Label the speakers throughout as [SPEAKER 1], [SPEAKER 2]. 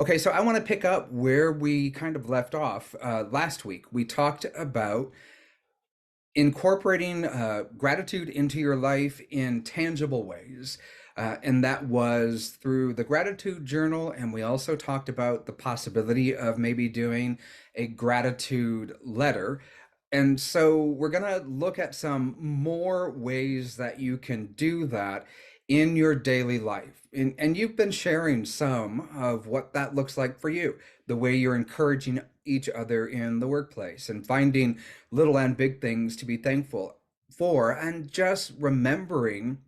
[SPEAKER 1] Okay, so I want to pick up where we kind of left off last week. We talked about incorporating gratitude into your life in tangible ways. And that was through the gratitude journal. And we also talked about the possibility of maybe doing a gratitude letter. And so we're going to look at some more ways that you can do that in your daily life. And you've been sharing some of what that looks like for you, the way you're encouraging each other in the workplace and finding little and big things to be thankful for, and just remembering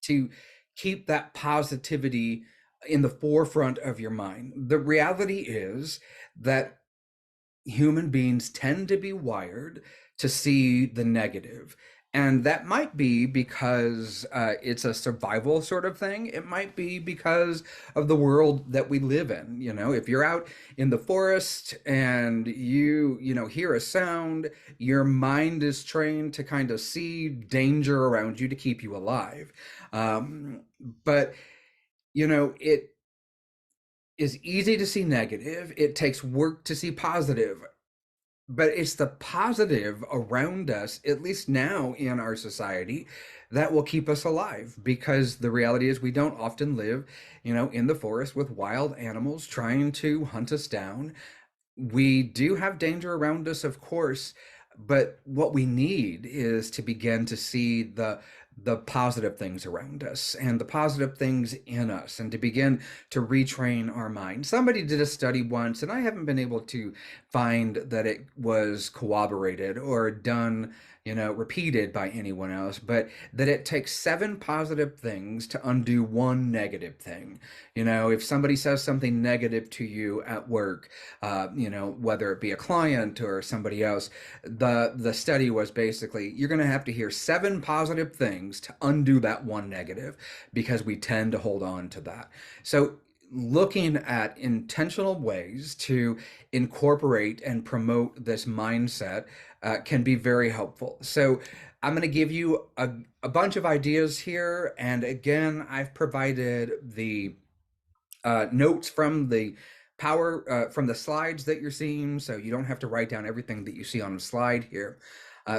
[SPEAKER 1] to keep that positivity in the forefront of your mind. The reality is that human beings tend to be wired to see the negative. And that might be because it's a survival sort of thing. It might be because of the world that we live in. You know, if you're out in the forest and hear a sound, your mind is trained to kind of see danger around you to keep you alive. But, it is easy to see negative. It takes work to see positive, but it's the positive around us, at least now in our society, that will keep us alive. Because the reality is we don't often live, in the forest with wild animals trying to hunt us down. We do have danger around us, of course, but what we need is to begin to see the positive things around us and the positive things in us, and to begin to retrain our mind. Somebody did a study once, and I haven't been able to find that it was corroborated or done, repeated by anyone else, but that it takes seven positive things to undo one negative thing. If somebody says something negative to you at work, whether it be a client or somebody else, the study was basically you're going to have to hear seven positive things to undo that one negative, because we tend to hold on to that. So looking at intentional ways to incorporate and promote this mindset can be very helpful. So I'm going to give you a bunch of ideas here. And again, I've provided the notes from the from the slides that you're seeing, so you don't have to write down everything that you see on the slide here.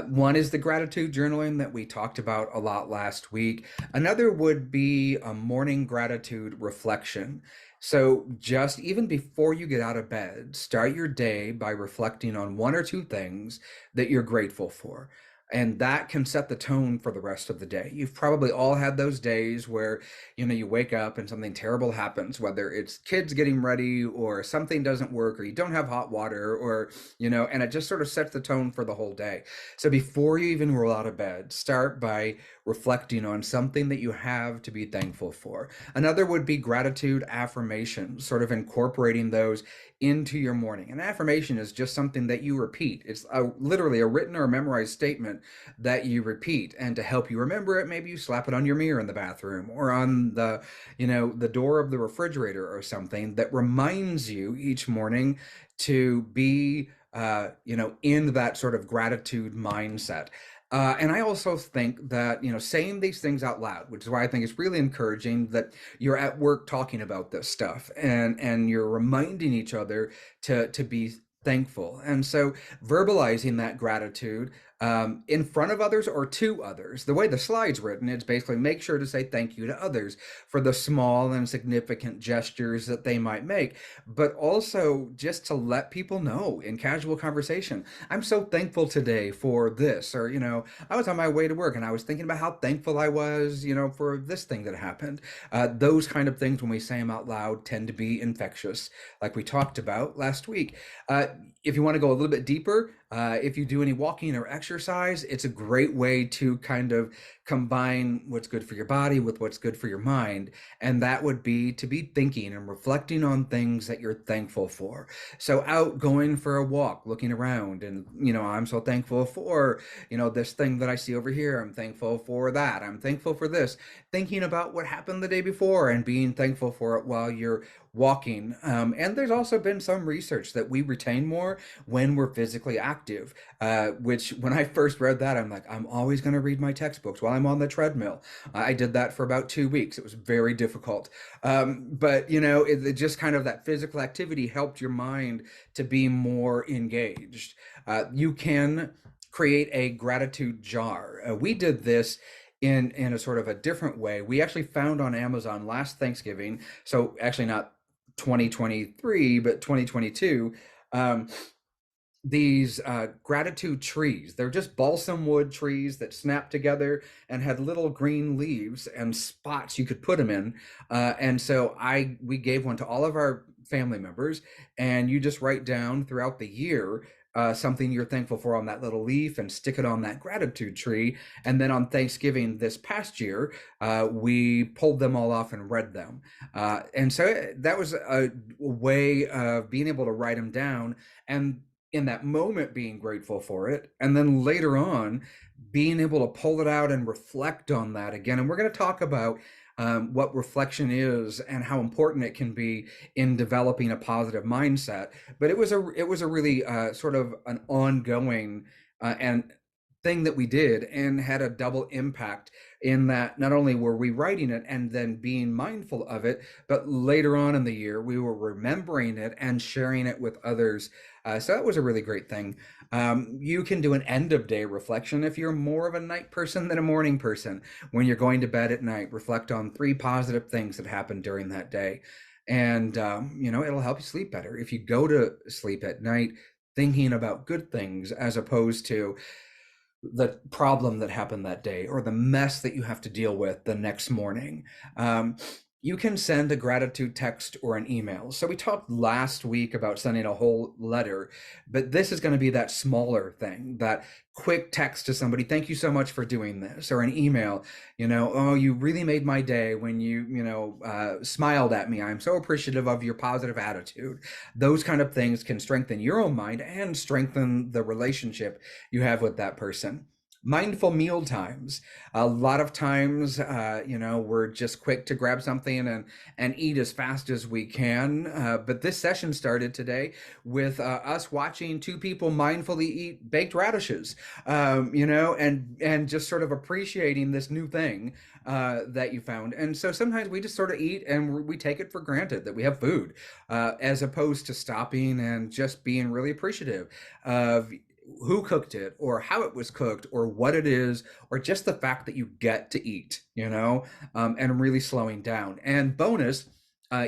[SPEAKER 1] One is the gratitude journaling that we talked about a lot last week. Another would be a morning gratitude reflection. So just even before you get out of bed, start your day by reflecting on one or two things that you're grateful for. And that can set the tone for the rest of the day. You've probably all had those days where, you wake up and something terrible happens, whether it's kids getting ready or something doesn't work or you don't have hot water or, and it just sort of sets the tone for the whole day. So before you even roll out of bed, start by reflecting on something that you have to be thankful for. Another would be gratitude affirmations, sort of incorporating those into your morning. An affirmation is just something that you repeat. It's literally a written or memorized statement that you repeat. And to help you remember it, maybe you slap it on your mirror in the bathroom or on the door of the refrigerator or something that reminds you each morning to be, in that sort of gratitude mindset. And I also think that, saying these things out loud, which is why I think it's really encouraging that you're at work talking about this stuff, and you're reminding each other to be thankful. And so verbalizing that gratitude in front of others or to others. The way the slide's written, it's basically make sure to say thank you to others for the small and significant gestures that they might make, but also just to let people know in casual conversation, I'm so thankful today for this, or, I was on my way to work and I was thinking about how thankful I was, for this thing that happened. Those kind of things, when we say them out loud, tend to be infectious, like we talked about last week. If you want to go a little bit deeper, if you do any walking or exercise, it's a great way to kind of combine what's good for your body with what's good for your mind. And that would be to be thinking and reflecting on things that you're thankful for. So out going for a walk, looking around, and, I'm so thankful for, this thing that I see over here. I'm thankful for that. I'm thankful for this. Thinking about what happened the day before and being thankful for it while you're walking. And there's also been some research that we retain more when we're physically active, which when I first read that, I'm like, I'm always going to read my textbooks while climb on the treadmill. I did that for about 2 weeks. It was very difficult. But, it just kind of that physical activity helped your mind to be more engaged. You can create a gratitude jar. We did this in a sort of a different way. We actually found on Amazon last Thanksgiving, so actually not 2023, but 2022. Um, these gratitude trees. They're just balsam wood trees that snap together and had little green leaves and spots you could put them in. And so we gave one to all of our family members, and you just write down throughout the year something you're thankful for on that little leaf and stick it on that gratitude tree. And then on Thanksgiving this past year, we pulled them all off and read them. And so that was a way of being able to write them down and in that moment being grateful for it, and then later on being able to pull it out and reflect on that again. And we're going to talk about what reflection is and how important it can be in developing a positive mindset. But it was a really sort of an ongoing and thing that we did, and had a double impact in that not only were we writing it and then being mindful of it, but later on in the year we were remembering it and sharing it with others. So that was a really great thing. You can do an end of day reflection if you're more of a night person than a morning person. When you're going to bed at night, reflect on 3 positive things that happened during that day. And, it'll help you sleep better. If you go to sleep at night thinking about good things as opposed to the problem that happened that day or the mess that you have to deal with the next morning. You can send a gratitude text or an email. So we talked last week about sending a whole letter, but this is going to be that smaller thing, that quick text to somebody, thank you so much for doing this, or an email, oh, you really made my day when you smiled at me. I'm so appreciative of your positive attitude. Those kind of things can strengthen your own mind and strengthen the relationship you have with that person. Mindful meal times. A lot of times, we're just quick to grab something and eat as fast as we can. But this session started today with us watching 2 people mindfully eat baked radishes, and just sort of appreciating this new thing that you found. And so sometimes we just sort of eat and we take it for granted that we have food, as opposed to stopping and just being really appreciative of who cooked it or how it was cooked or what it is, or just the fact that you get to eat, and really slowing down. And bonus,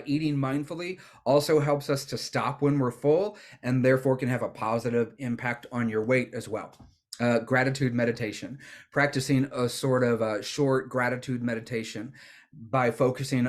[SPEAKER 1] eating mindfully also helps us to stop when we're full, and therefore can have a positive impact on your weight as well. Gratitude meditation, practicing a sort of a short gratitude meditation by focusing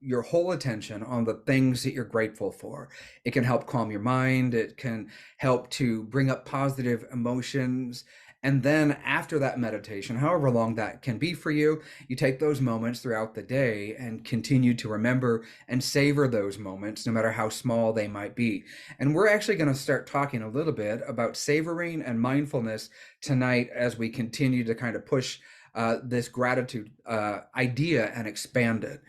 [SPEAKER 1] your whole attention on the things that you're grateful for. It can help calm your mind. It can help to bring up positive emotions. And then after that meditation, however long that can be for you, you take those moments throughout the day and continue to remember and savor those moments, no matter how small they might be. And we're actually going to start talking a little bit about savoring and mindfulness tonight as we continue to kind of push this gratitude idea and expand it.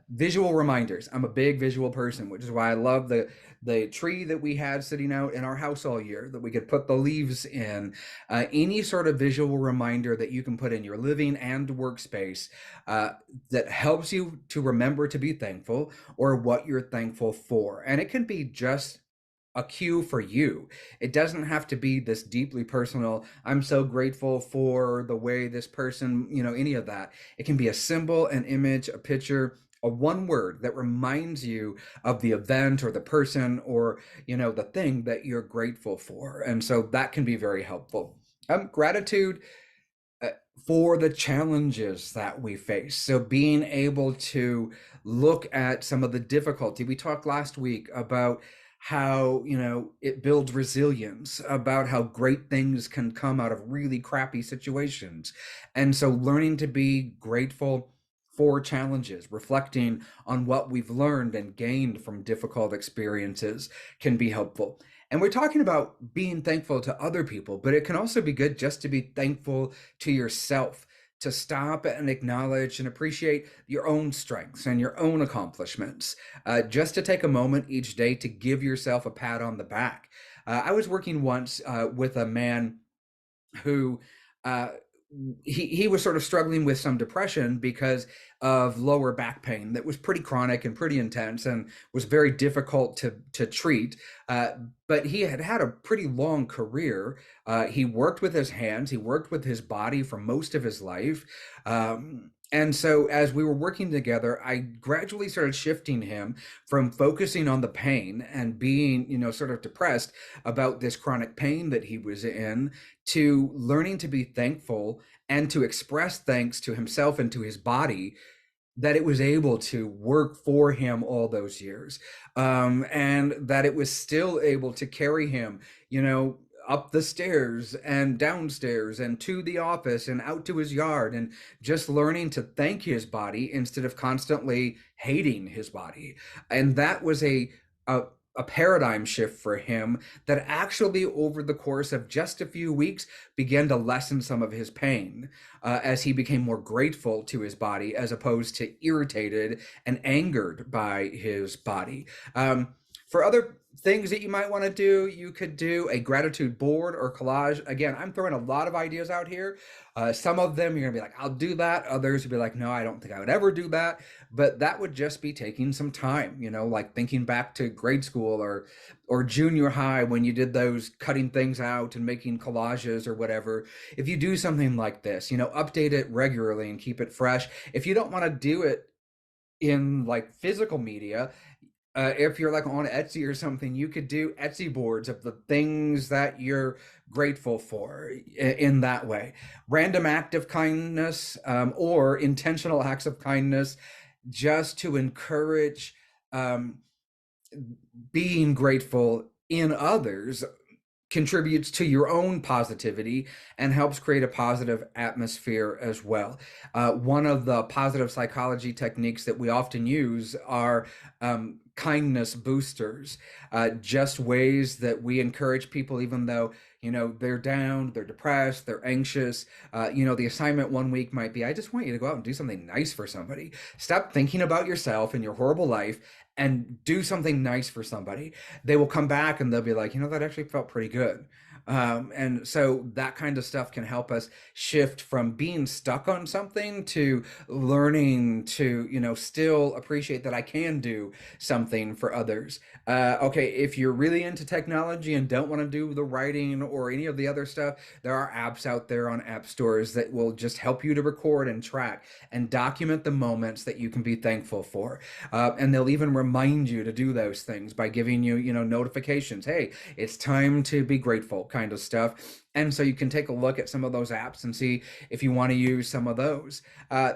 [SPEAKER 1] Visual reminders. I'm a big visual person, which is why I love the tree that we had sitting out in our house all year that we could put the leaves in. Any sort of visual reminder that you can put in your living and workspace that helps you to remember to be thankful or what you're thankful for. And it can be just a cue for you. It doesn't have to be this deeply personal, I'm so grateful for the way this person, any of that. It can be a symbol, an image, a picture, a one word that reminds you of the event or the person or, the thing that you're grateful for. And so that can be very helpful. Gratitude uh, for the challenges that we face. So being able to look at some of the difficulty. We talked last week about how, it builds resilience, about how great things can come out of really crappy situations. And so learning to be grateful for challenges, reflecting on what we've learned and gained from difficult experiences can be helpful. And we're talking about being thankful to other people, but it can also be good just to be thankful to yourself, to stop and acknowledge and appreciate your own strengths and your own accomplishments. Just to take a moment each day to give yourself a pat on the back. I was working once with a man who uh, he was sort of struggling with some depression because of lower back pain that was pretty chronic and pretty intense and was very difficult to treat. Uh, but he had had a pretty long career. He worked with his hands, he worked with his body for most of his life. And so, as we were working together, I gradually started shifting him from focusing on the pain and being, sort of depressed about this chronic pain that he was in, to learning to be thankful and to express thanks to himself and to his body that it was able to work for him all those years, and that it was still able to carry him, up the stairs and downstairs and to the office and out to his yard, and just learning to thank his body instead of constantly hating his body. And that was a a paradigm shift for him that actually, over the course of just a few weeks, began to lessen some of his pain, as he became more grateful to his body as opposed to irritated and angered by his body. For other things that you might want to do, you could do a gratitude board or collage. Again, I'm throwing a lot of ideas out here. Some of them you're going to be like, I'll do that. Others you'll be like, no, I don't think I would ever do that. But that would just be taking some time, like thinking back to grade school or junior high when you did those cutting things out and making collages or whatever. If you do something like this, update it regularly and keep it fresh. If you don't want to do it in like physical media, if you're like on Etsy or something, you could do Etsy boards of the things that you're grateful for in that way. Random act of kindness, or intentional acts of kindness, just to encourage um, being grateful in others, contributes to your own positivity and helps create a positive atmosphere as well. One of the positive psychology techniques that we often use are kindness boosters, just ways that we encourage people, even though, they're down, they're depressed, they're anxious. The assignment one week might be, I just want you to go out and do something nice for somebody. Stop thinking about yourself and your horrible life and do something nice for somebody. They will come back and they'll be like, that actually felt pretty good. And so that kind of stuff can help us shift from being stuck on something to learning to, still appreciate that I can do something for others. Okay, if you're really into technology and don't want to do the writing or any of the other stuff, there are apps out there on app stores that will just help you to record and track and document the moments that you can be thankful for. And they'll even remind you to do those things by giving you, notifications. Hey, it's time to be grateful, kind of stuff. And so you can take a look at some of those apps and see if you want to use some of those.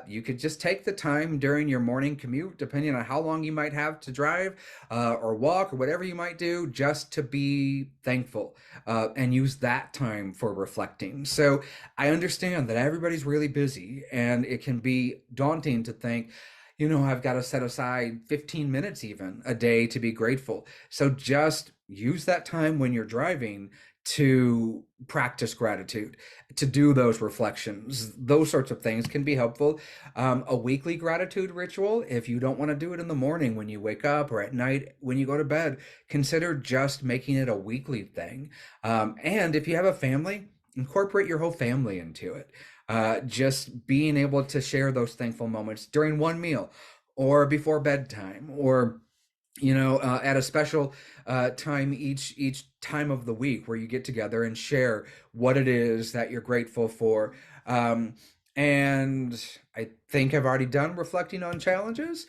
[SPEAKER 1] You could just take the time during your morning commute, depending on how long you might have to drive, or walk, or whatever you might do, just to be thankful, and use that time for reflecting. So I understand that everybody's really busy and it can be daunting to think, I've got to set aside 15 minutes even a day to be grateful. So just use that time when you're driving to practice gratitude, to do those reflections. Those sorts of things can be helpful. A weekly gratitude ritual, if you don't want to do it in the morning when you wake up or at night when you go to bed, consider just making it a weekly thing. And if you have a family, incorporate your whole family into it. Just being able to share those thankful moments during one meal or before bedtime, or at a special time each time of the week where you get together and share what it is that you're grateful for. And I think I've already done reflecting on challenges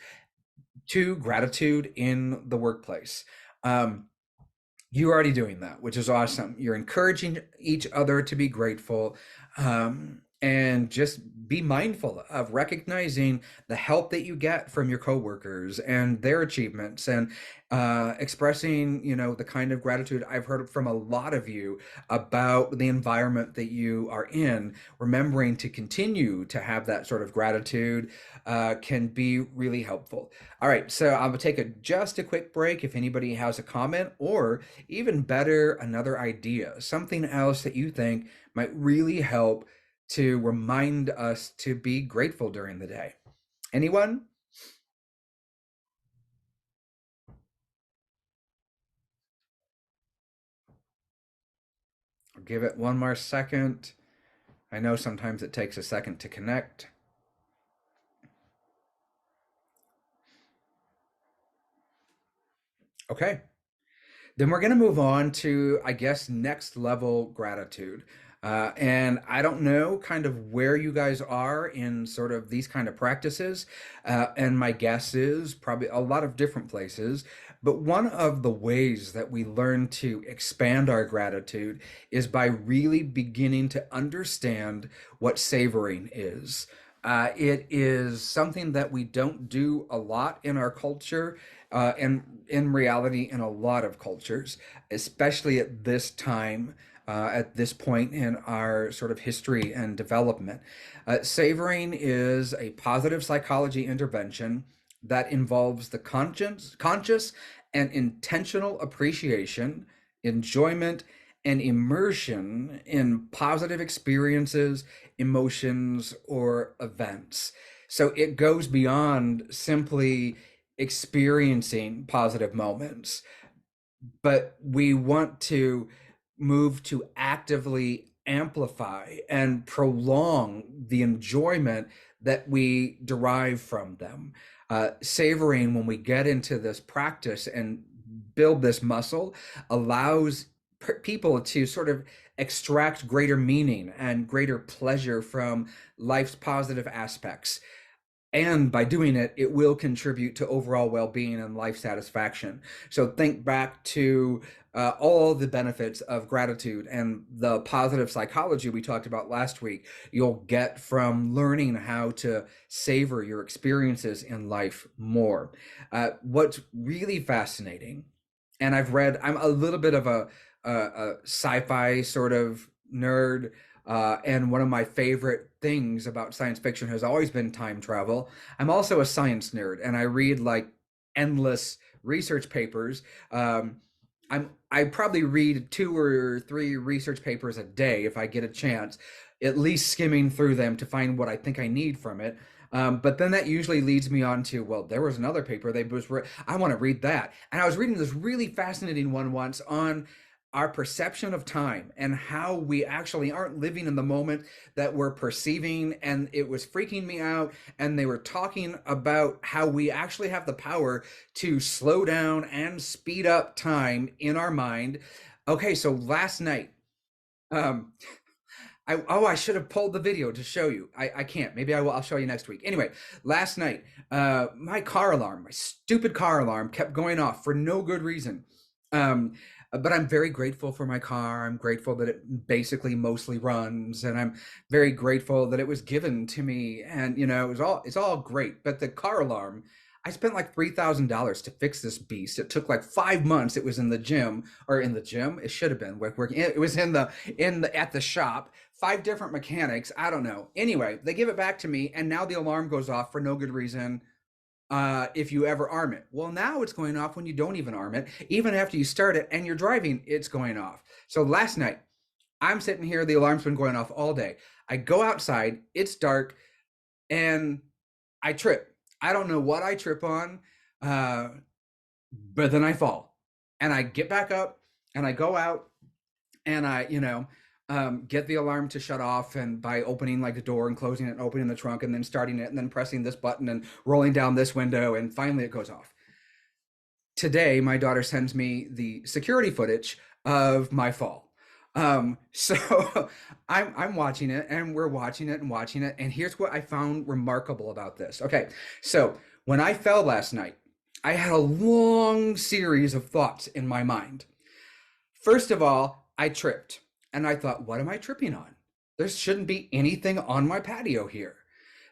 [SPEAKER 1] to gratitude in the workplace. You're already doing that, which is awesome. You're encouraging each other to be grateful, and just be mindful of recognizing the help that you get from your coworkers and their achievements, and expressing, the kind of gratitude I've heard from a lot of you about the environment that you are in. Remembering to continue to have that sort of gratitude can be really helpful. All right, so I'm gonna take just a quick break. If anybody has a comment, or even better, another idea, something else that you think might really help to remind us to be grateful during the day. Anyone? I'll give it one more second. I know sometimes it takes a second to connect. Okay. Then we're going to move on to, I guess, next level gratitude. And I don't know kind of where you guys are in sort of these kind of practices. And my guess is probably a lot of different places. But one of the ways that we learn to expand our gratitude is by really beginning to understand what savoring is. It is something that we don't do a lot in our culture, and in reality, in a lot of cultures, especially at this time, at this point in our sort of history and development. Savoring is a positive psychology intervention that involves the conscious and intentional appreciation, enjoyment, and immersion in positive experiences, emotions, or events. So it goes beyond simply experiencing positive moments, but we want to move to actively amplify and prolong the enjoyment that we derive from them. Savoring, when we get into this practice and build this muscle, allows people to sort of extract greater meaning and greater pleasure from life's positive aspects, and by doing it, it will contribute to overall well-being and life satisfaction. So think back to all the benefits of gratitude and the positive psychology we talked about last week you'll get from learning how to savor your experiences in life more. What's really fascinating, and I'm a little bit of a sci-fi sort of nerd, and one of my favorite things about science fiction has always been time travel. I'm also a science nerd, and I read like endless research papers. I probably read 2 or 3 research papers a day if I get a chance, at least skimming through them to find what I think I need from it. But then that usually leads me on to, well, there was another paper I want to read that. And I was reading this really fascinating one once on our perception of time and how we actually aren't living in the moment that we're perceiving. And it was freaking me out. And they were talking about how we actually have the power to slow down and speed up time in our mind. Okay, so last night, um, I should have pulled the video to show you. I can't. Maybe I will. I'll show you next week. Anyway, last night, my stupid car alarm, kept going off for no good reason. Um, but I'm very grateful for my car. I'm grateful that it basically mostly runs, and I'm very grateful that it was given to me. And it's all great. But the car alarm, I spent like $3,000 to fix this beast. It took like 5 months. It was in the gym, or in the gym. It should have been working. It was in the at the shop. 5 different mechanics. I don't know. Anyway, they give it back to me, and now the alarm goes off for no good reason. If you ever arm it, well, now it's going off when you don't even arm it. Even after you start it and you're driving, it's going off. So last night, I'm sitting here. The alarm's been going off all day. I go outside. It's dark, and I trip. I don't know what I trip on, uh, but then I fall, and I get back up, and I go out, and I get the alarm to shut off, and by opening like the door and closing it and opening the trunk and then starting it and then pressing this button and rolling down this window, and finally it goes off. Today my daughter sends me the security footage of my fall. So I'm watching it, and we're watching it and watching it, and here's what I found remarkable about this. Okay, so when I fell last night, I had a long series of thoughts in my mind. First of all, I tripped, and I thought, what am I tripping on? There shouldn't be anything on my patio here.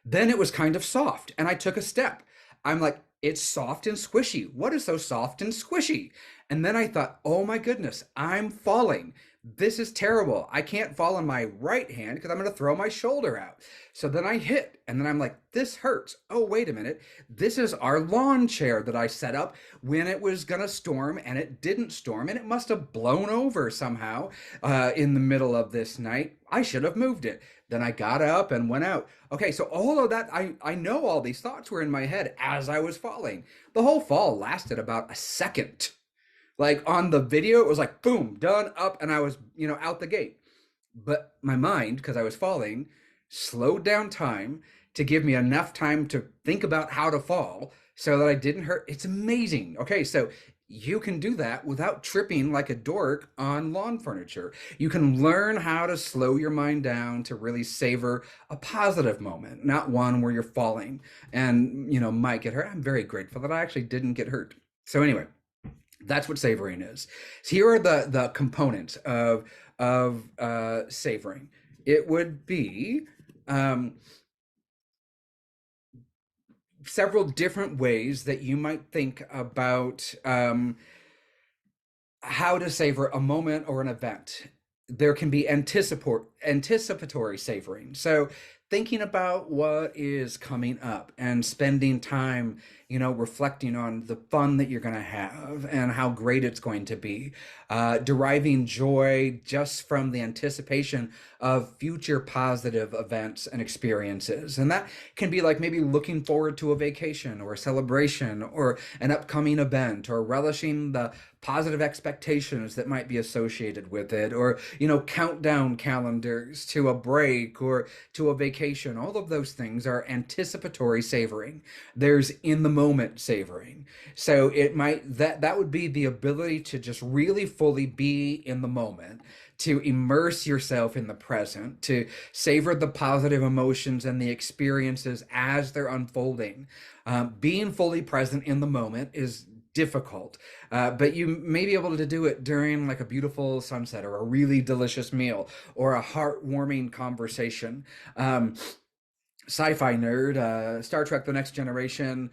[SPEAKER 1] Then it was kind of soft, and I took a step. I'm like, it's soft and squishy. What is so soft and squishy? And then I thought, oh my goodness, I'm falling. This is terrible. I can't fall on my right hand because I'm going to throw my shoulder out. So then I hit, and then I'm like, this hurts. Oh, wait a minute. This is our lawn chair that I set up when it was going to storm, and it didn't storm, and it must have blown over somehow in the middle of this night. I should have moved it. Then I got up and went out. Okay, so all of that, I know all these thoughts were in my head as I was falling. The whole fall lasted about a second. Like on the video, it was like boom, done, up, and I was, out the gate. But my mind, because I was falling, slowed down time to give me enough time to think about how to fall so that I didn't hurt. It's amazing. Okay, so you can do that without tripping like a dork on lawn furniture. You can learn how to slow your mind down to really savor a positive moment, not one where you're falling and, might get hurt. I'm very grateful that I actually didn't get hurt. So anyway, that's what savoring is. So here are the components of savoring. It would be um, several different ways that you might think about how to savor a moment or an event. There can be anticipatory savoring. So thinking about what is coming up and spending time, reflecting on the fun that you're going to have and how great it's going to be, deriving joy just from the anticipation of future positive events and experiences. And that can be like maybe looking forward to a vacation or a celebration or an upcoming event, or relishing the positive expectations that might be associated with it, or countdown calendars to a break or to a vacation. All of those things are anticipatory savoring. There's in the moment savoring. So it might that would be the ability to just really fully be in the moment, to immerse yourself in the present, to savor the positive emotions and the experiences as they're unfolding. Being fully present in the moment is difficult, but you may be able to do it during like a beautiful sunset or a really delicious meal or a heartwarming conversation. Sci-fi nerd, Star Trek: The Next Generation.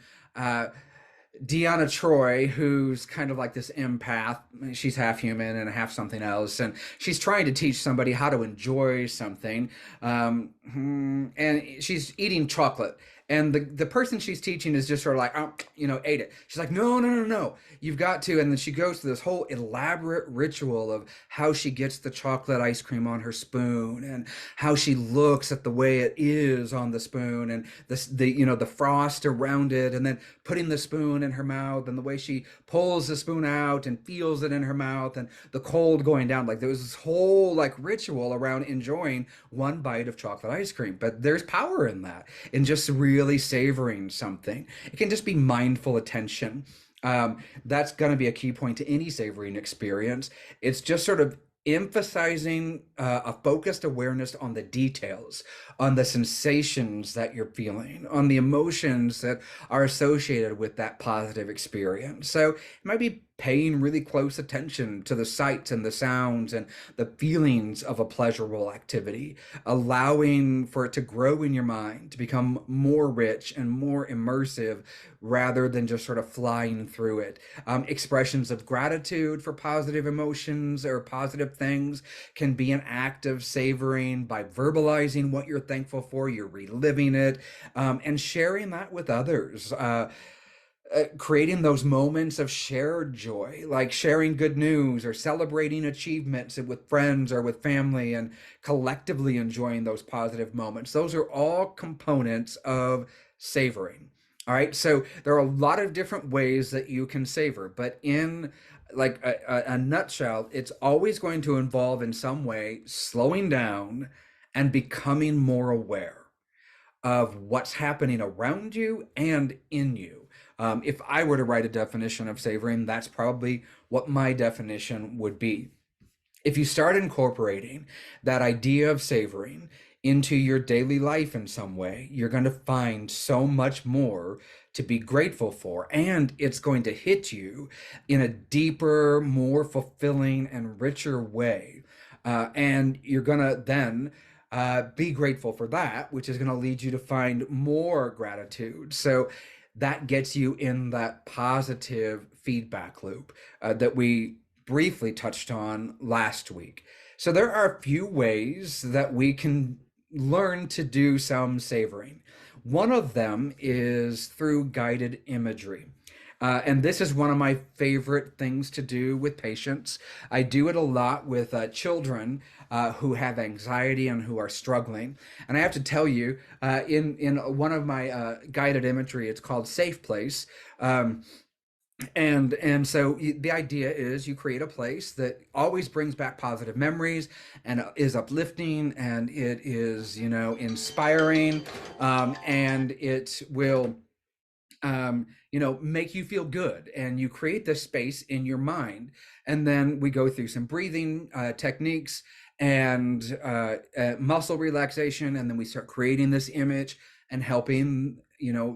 [SPEAKER 1] Deanna Troy, who's kind of like this empath. She's half human and half something else, and she's trying to teach somebody how to enjoy something. And she's eating chocolate, and the person she's teaching is just sort of like, oh, ate it. She's like, no, no, no, no, you've got to. And then she goes through this whole elaborate ritual of how she gets the chocolate ice cream on her spoon, and how she looks at the way it is on the spoon, and the frost around it, and then putting the spoon in her mouth, and the way she pulls the spoon out and feels it in her mouth, and the cold going down. Like there was this whole like ritual around enjoying one bite of chocolate ice cream. But there's power in that, in just really savoring something. It can just be mindful attention. That's going to be a key point to any savoring experience. It's just sort of emphasizing a focused awareness on the details, on the sensations that you're feeling, on the emotions that are associated with that positive experience. So it might be paying really close attention to the sights and the sounds and the feelings of a pleasurable activity, allowing for it to grow in your mind, to become more rich and more immersive rather than just sort of flying through it. Expressions of gratitude for positive emotions or positive things can be an act of savoring by verbalizing what you're thankful for, you're reliving it, and sharing that with others. Creating those moments of shared joy, like sharing good news or celebrating achievements with friends or with family, and collectively enjoying those positive moments. Those are all components of savoring. All right, so there are a lot of different ways that you can savor, but in like a nutshell, it's always going to involve in some way slowing down and becoming more aware of what's happening around you and in you. If I were to write a definition of savoring, that's probably what my definition would be. If you start incorporating that idea of savoring into your daily life in some way, you're going to find so much more to be grateful for. And it's going to hit you in a deeper, more fulfilling, and richer way. And you're going to then be grateful for that, which is going to lead you to find more gratitude. So that gets you in that positive feedback loop that we briefly touched on last week. So there are a few ways that we can learn to do some savoring. One of them is through guided imagery. And this is one of my favorite things to do with patients. I do it a lot with children who have anxiety and who are struggling. And I have to tell you, in one of my guided imagery, it's called Safe Place. And so the idea is you create a place that always brings back positive memories and is uplifting, and it is, inspiring, and it will, make you feel good. And you create this space in your mind. And then we go through some breathing techniques and muscle relaxation. And then we start creating this image and helping,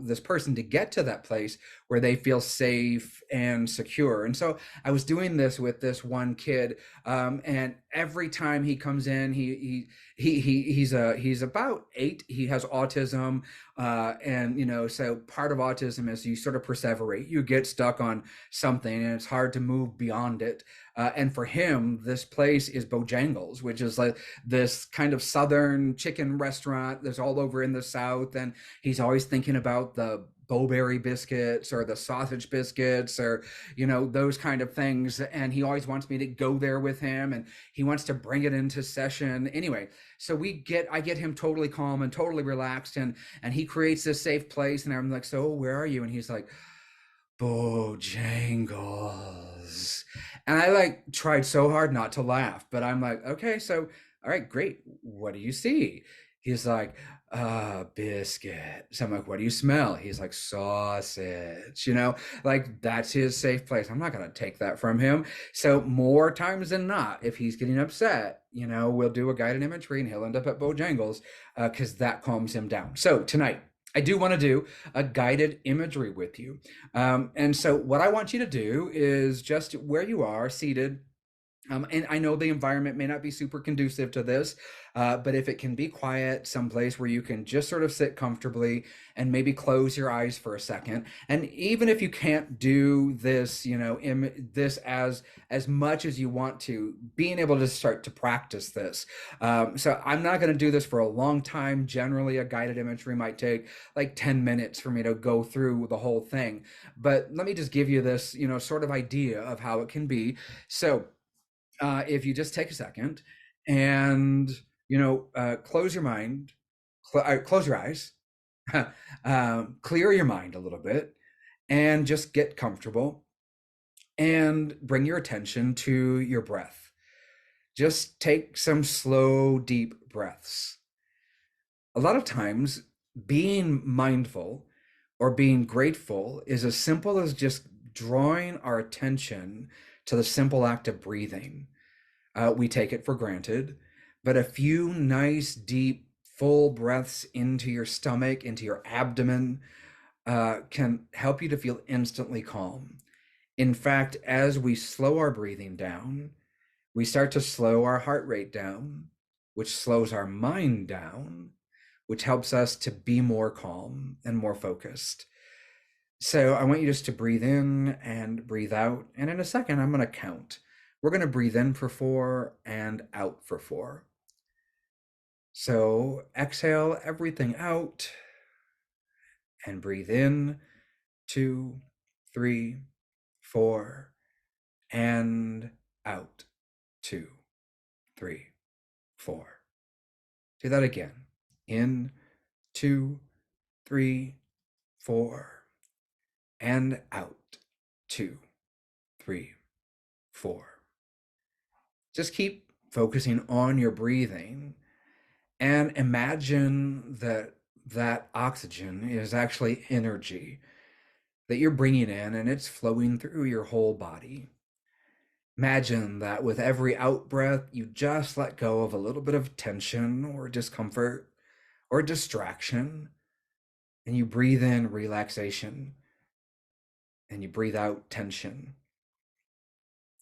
[SPEAKER 1] this person to get to that place where they feel safe and secure. And so I was doing this with this one kid, and every time he comes in, he's about 8. He has autism, and so part of autism is you sort of perseverate, you get stuck on something and it's hard to move beyond it. And for him, this place is Bojangles, which is like this kind of southern chicken restaurant that's all over in the South. And he's always thinking about the bowberry biscuits or the sausage biscuits, or those kind of things, and he always wants me to go there with him, and he wants to bring it into session anyway. So I get him totally calm and totally relaxed, and he creates this safe place, and I'm like, so where are you? And he's like, Bojangles. And I like tried so hard not to laugh, but I'm like, okay, so all right, great. What do you see? He's like, biscuit. So I'm like, what do you smell? He's like, sausage, like that's his safe place. I'm not gonna take that from him. So more times than not, if he's getting upset, we'll do a guided imagery and he'll end up at Bojangles, because that calms him down. So tonight, I do want to do a guided imagery with you. And so, what I want you to do is just where you are seated. And I know the environment may not be super conducive to this, but if it can be quiet, someplace where you can just sort of sit comfortably and maybe close your eyes for a second. And even if you can't do this, this as much as you want to, being able to start to practice this. So I'm not going to do this for a long time. Generally, a guided imagery might take like 10 minutes for me to go through the whole thing. But let me just give you this, sort of idea of how it can be. So if you just take a second and close your mind, close your eyes, clear your mind a little bit, and just get comfortable and bring your attention to your breath. Just take some slow, deep breaths. A lot of times, being mindful or being grateful is as simple as just drawing our attention to the simple act of breathing. We take it for granted, but a few nice, deep, full breaths into your stomach, into your abdomen, can help you to feel instantly calm. In fact, as we slow our breathing down, we start to slow our heart rate down, which slows our mind down, which helps us to be more calm and more focused. So I want you just to breathe in and breathe out. And in a second, I'm going to count. We're going to breathe in for 4 and out for 4. So exhale everything out and breathe in 2, 3, 4, and out 2, 3, 4. Do that again. In 2, 3, 4, and out 2, 3, 4. Just keep focusing on your breathing and imagine that that oxygen is actually energy that you're bringing in and it's flowing through your whole body. Imagine that with every out breath, you just let go of a little bit of tension or discomfort or distraction, and you breathe in relaxation and you breathe out tension.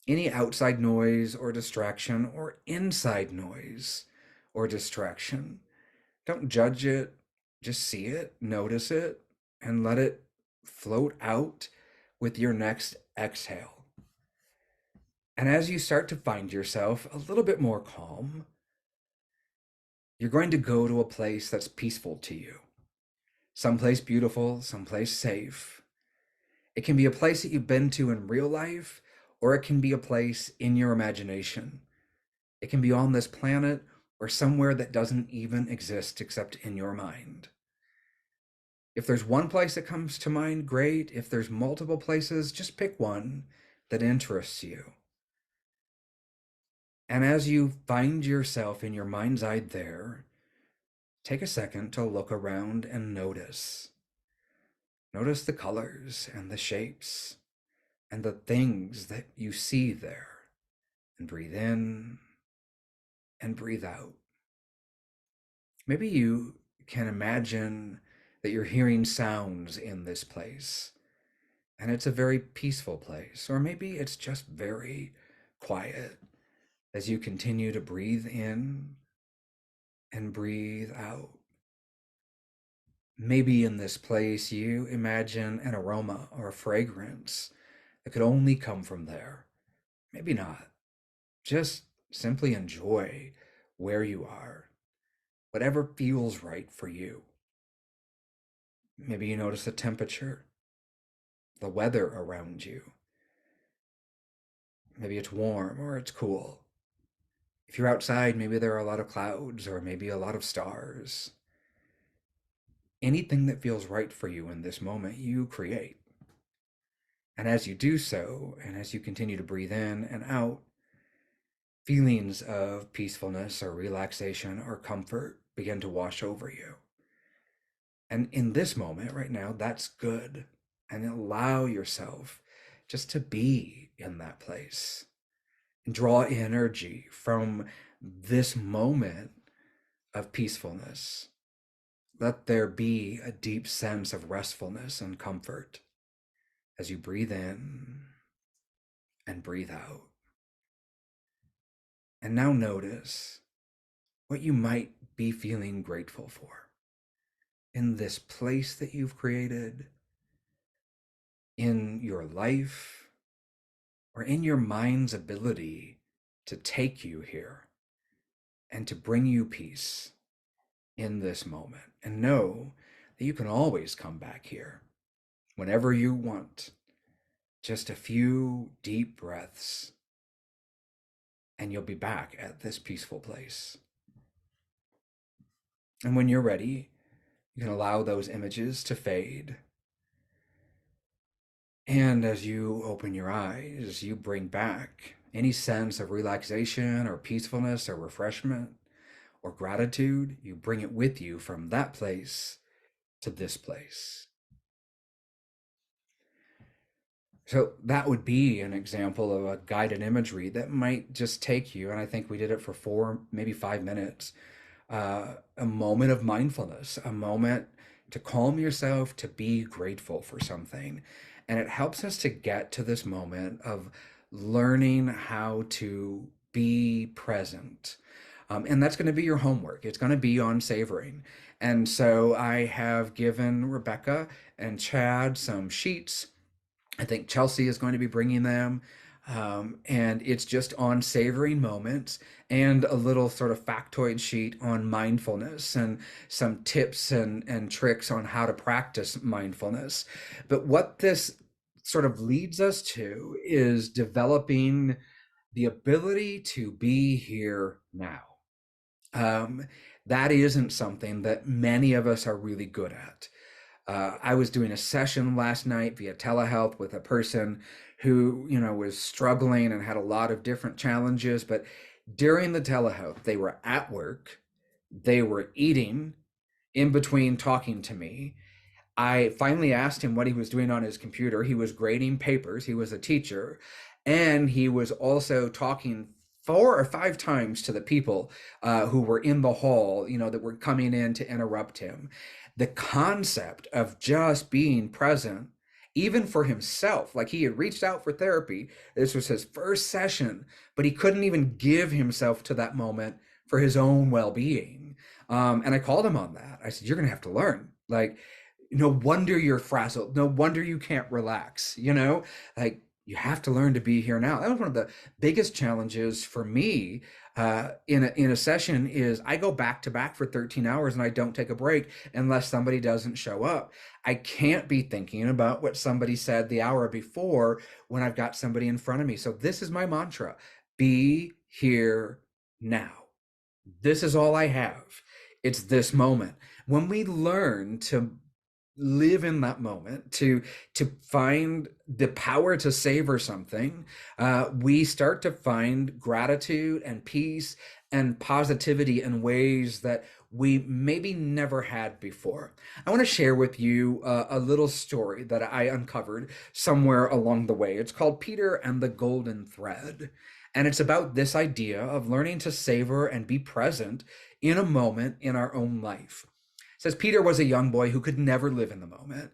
[SPEAKER 1] Any outside noise or distraction or inside noise or distraction, don't judge it, just see it, notice it, and let it float out with your next exhale. And as you start to find yourself a little bit more calm, you're going to go to a place that's peaceful to you. Someplace beautiful, someplace safe. It can be a place that you've been to in real life, or it can be a place in your imagination. It can be on this planet or somewhere that doesn't even exist except in your mind. If there's one place that comes to mind, great. If there's multiple places, just pick one that interests you. And as you find yourself in your mind's eye there, take a second to look around and notice. Notice the colors and the shapes and the things that you see there. And breathe in and breathe out. Maybe you can imagine that you're hearing sounds in this place and it's a very peaceful place, or maybe it's just very quiet as you continue to breathe in and breathe out. Maybe in this place you imagine an aroma or a fragrance that could only come from there. Maybe not. Just simply enjoy where you are, whatever feels right for you. Maybe you notice the temperature, the weather around you. Maybe it's warm or it's cool. If you're outside, maybe there are a lot of clouds or maybe a lot of stars. Anything that feels right for you in this moment, you create. And as you do so, and as you continue to breathe in and out, feelings of peacefulness or relaxation or comfort begin to wash over you. And in this moment right now, that's good. And allow yourself just to be in that place and draw energy from this moment of peacefulness. Let there be a deep sense of restfulness and comfort as you breathe in and breathe out. And now notice what you might be feeling grateful for in this place that you've created, in your life, or in your mind's ability to take you here and to bring you peace in this moment. And know that you can always come back here whenever you want. Just a few deep breaths, and you'll be back at this peaceful place. And when you're ready, you can allow those images to fade. And as you open your eyes, you bring back any sense of relaxation or peacefulness or refreshment or gratitude. You bring it with you from that place to this place. So that would be an example of a guided imagery that might just take you, and I think we did it for 4, maybe 5 minutes, a moment of mindfulness, a moment to calm yourself, to be grateful for something. And it helps us to get to this moment of learning how to be present. And that's going to be your homework. It's going to be on savoring. And so I have given Rebecca and Chad some sheets. I think Chelsea is going to be bringing them. And it's just on savoring moments and a little sort of factoid sheet on mindfulness and some tips and tricks on how to practice mindfulness. But what this sort of leads us to is developing the ability to be here now. Um, that isn't something that many of us are really good at. I was doing a session last night via telehealth with a person who, was struggling and had a lot of different challenges. But during the telehealth, they were at work, they were eating in between talking to me. I finally asked him what he was doing on his computer. He was grading papers. He was a teacher. And he was also talking 4 or 5 times to the people who were in the hall, that were coming in to interrupt him. The concept of just being present, even for himself, like he had reached out for therapy. This was his first session, but he couldn't even give himself to that moment for his own well-being. And I called him on that. I said, you're going to have to learn. Like, no wonder you're frazzled. No wonder you can't relax, like you have to learn to be here now. That was one of the biggest challenges for me in a session is I go back to back for 13 hours and I don't take a break unless somebody doesn't show up. I can't be thinking about what somebody said the hour before when I've got somebody in front of me. So this is my mantra: be here now. This is all I have. It's this moment. When we learn to live in that moment, to find the power to savor something, we start to find gratitude and peace and positivity in ways that we maybe never had before. I want to share with you a little story that I uncovered somewhere along the way. It's called Peter and the Golden Thread. And it's about this idea of learning to savor and be present in a moment in our own life. It says Peter was a young boy who could never live in the moment.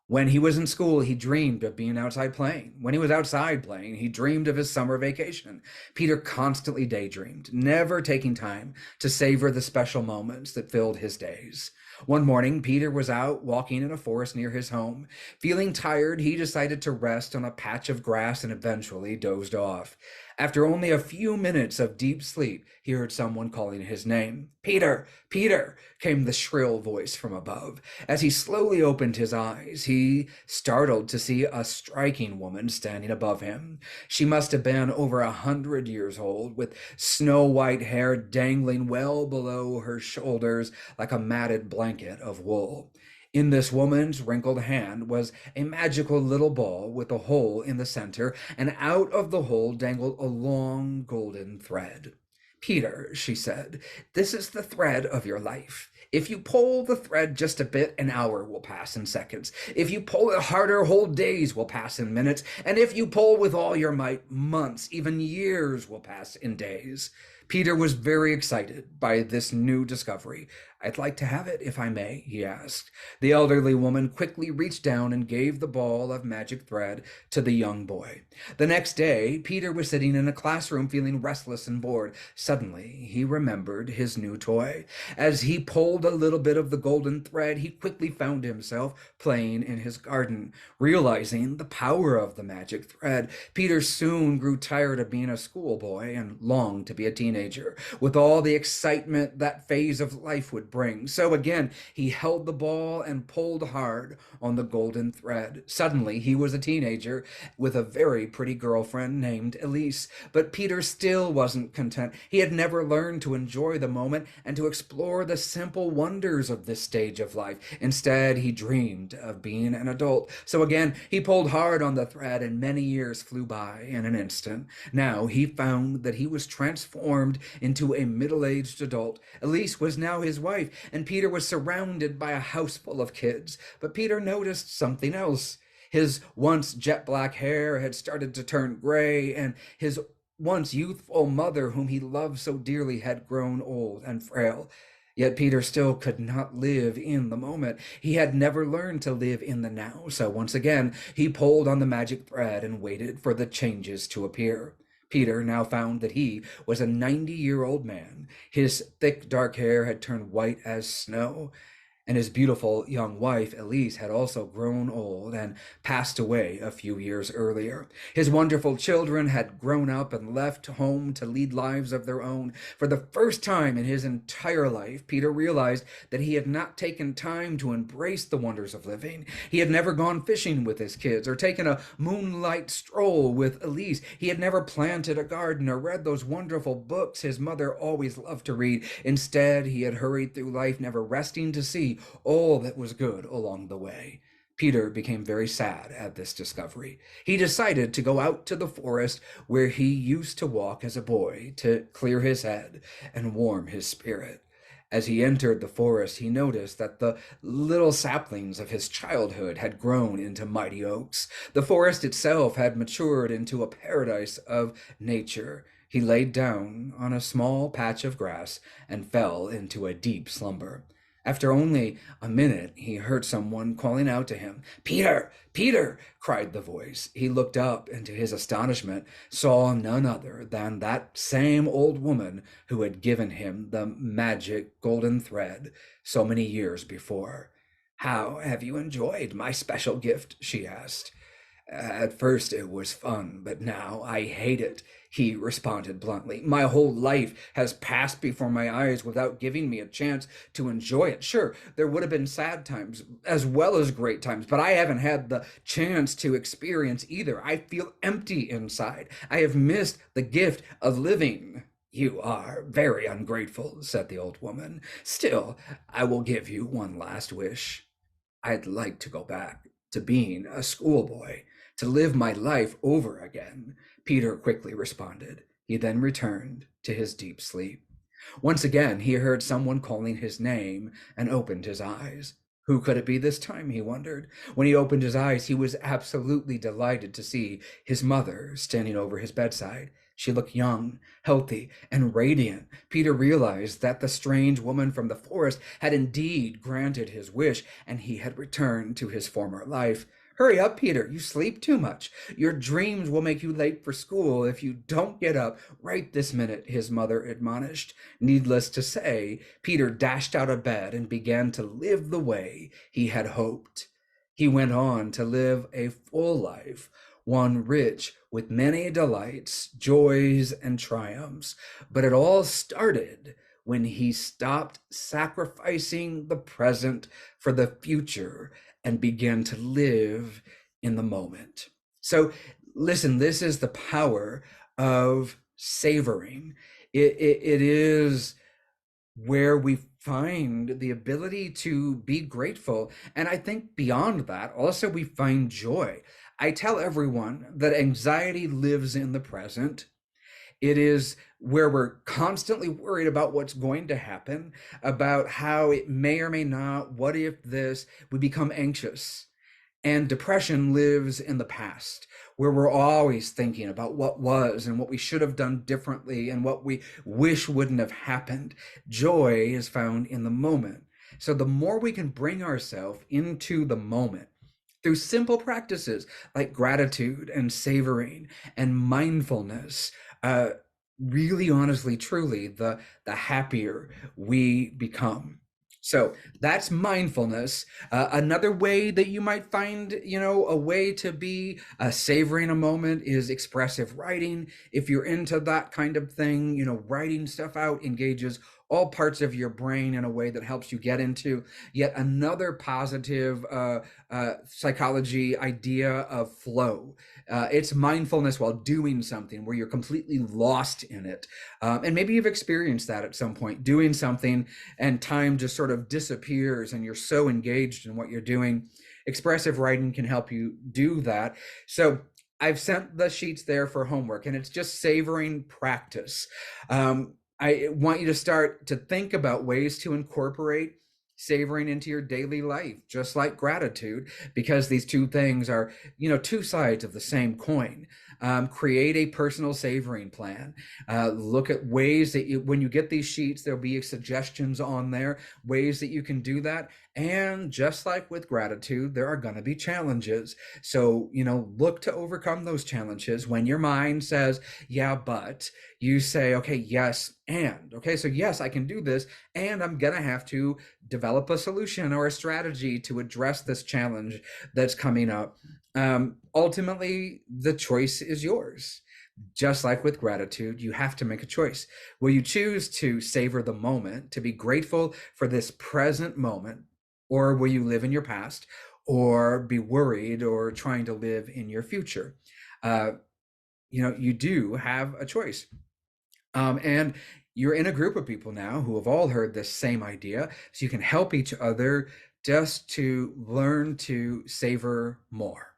[SPEAKER 1] When he was in school, he dreamed of being outside playing. When he was outside playing, he dreamed of his summer vacation. Peter constantly daydreamed, never taking time to savor the special moments that filled his days. One morning, Peter was out walking in a forest near his home. Feeling tired, he decided to rest on a patch of grass and eventually dozed off. After only a few minutes of deep sleep, he heard someone calling his name. Peter, Peter, came the shrill voice from above. As he slowly opened his eyes, he startled to see a striking woman standing above him. She must have been over 100 years old, with snow-white hair dangling well below her shoulders like a matted blanket of wool. In this woman's wrinkled hand was a magical little ball with a hole in the center, and out of the hole dangled a long golden thread. Peter, she said, this is the thread of your life. If you pull the thread just a bit, an hour will pass in seconds. If you pull it harder, whole days will pass in minutes. And if you pull with all your might, months, even years will pass in days. Peter was very excited by this new discovery. I'd like to have it, if I may, he asked. The elderly woman quickly reached down and gave the ball of magic thread to the young boy. The next day, Peter was sitting in a classroom feeling restless and bored. Suddenly, he remembered his new toy. As he pulled a little bit of the golden thread, he quickly found himself playing in his garden. Realizing the power of the magic thread, Peter soon grew tired of being a schoolboy and longed to be a teenager, with all the excitement that phase of life would bring. So again, he held the ball and pulled hard on the golden thread. Suddenly, he was a teenager with a very pretty girlfriend named Elise. But Peter still wasn't content. He had never learned to enjoy the moment and to explore the simple wonders of this stage of life. Instead, he dreamed of being an adult. So again, he pulled hard on the thread, and many years flew by in an instant. Now he found that he was transformed into a middle-aged adult. Elise was now his wife, and Peter was surrounded by a house full of kids. But Peter noticed something else. His once jet black hair had started to turn gray, and his once youthful mother, whom he loved so dearly, had grown old and frail. Yet Peter still could not live in the moment. He had never learned to live in the now, so once again he pulled on the magic thread and waited for the changes to appear. Peter now found that he was a 90-year-old man. His thick dark hair had turned white as snow, and his beautiful young wife, Elise, had also grown old and passed away a few years earlier. His wonderful children had grown up and left home to lead lives of their own. For the first time in his entire life, Peter realized that he had not taken time to embrace the wonders of living. He had never gone fishing with his kids or taken a moonlight stroll with Elise. He had never planted a garden or read those wonderful books his mother always loved to read. Instead, he had hurried through life, never resting to see all that was good along the way. Peter became very sad at this discovery. He decided to go out to the forest where he used to walk as a boy to clear his head and warm his spirit. As he entered the forest, he noticed that the little saplings of his childhood had grown into mighty oaks. The forest itself had matured into a paradise of nature. He laid down on a small patch of grass and fell into a deep slumber. After only a minute, he heard someone calling out to him. Peter! Peter! Cried the voice. He looked up and to his astonishment saw none other than that same old woman who had given him the magic golden thread so many years before. How have you enjoyed my special gift? She asked. At first it was fun, but now I hate it, he responded bluntly. My whole life has passed before my eyes without giving me a chance to enjoy it. Sure, there would have been sad times as well as great times, but I haven't had the chance to experience either. I feel empty inside. I have missed the gift of living. You are very ungrateful, said the old woman. Still, I will give you one last wish. I'd like to go back to being a schoolboy, to live my life over again, Peter quickly responded. He then returned to his deep sleep. Once again, he heard someone calling his name and opened his eyes. Who could it be this time, he wondered. When he opened his eyes, he was absolutely delighted to see his mother standing over his bedside. She looked young, healthy, and radiant. Peter realized that the strange woman from the forest had indeed granted his wish, and he had returned to his former life. Hurry up, Peter. You sleep too much. Your dreams will make you late for school if you don't get up right this minute, his mother admonished. Needless to say, Peter dashed out of bed and began to live the way he had hoped. He went on to live a full life, one rich with many delights, joys, and triumphs. But it all started when he stopped sacrificing the present for the future and began to live in the moment. So, listen, this is the power of savoring. It is where we find the ability to be grateful. And I think beyond that, also, we find joy. I tell everyone that anxiety lives in the present. It is where we're constantly worried about what's going to happen, about how it may or may not, what if this, we become anxious. And depression lives in the past, where we're always thinking about what was and what we should have done differently and what we wish wouldn't have happened. Joy is found in the moment. So the more we can bring ourselves into the moment through simple practices like gratitude and savoring and mindfulness, uh, really honestly, truly, the happier we become. So that's mindfulness. Another way that you might find, a way to be savoring a moment is expressive writing. If you're into that kind of thing, writing stuff out engages all parts of your brain in a way that helps you get into yet another positive psychology idea of flow. It's mindfulness while doing something where you're completely lost in it. And maybe you've experienced that at some point, doing something and time just sort of disappears and you're so engaged in what you're doing. Expressive writing can help you do that. So I've sent the sheets there for homework, and it's just savoring practice. I want you to start to think about ways to incorporate savoring into your daily life, just like gratitude, because these two things are, two sides of the same coin. Create a personal savoring plan. Look at ways that when you get these sheets, there'll be suggestions on there, ways that you can do that. And just like with gratitude, there are going to be challenges. So, look to overcome those challenges. When your mind says, yeah, but, you say, okay, yes, and, okay, so yes, I can do this, and I'm going to have to develop a solution or a strategy to address this challenge that's coming up. Ultimately, the choice is yours. Just like with gratitude, you have to make a choice. Will you choose to savor the moment, to be grateful for this present moment, or will you live in your past, or be worried or trying to live in your future? You do have a choice. And you're in a group of people now who have all heard this same idea, so you can help each other just to learn to savor more.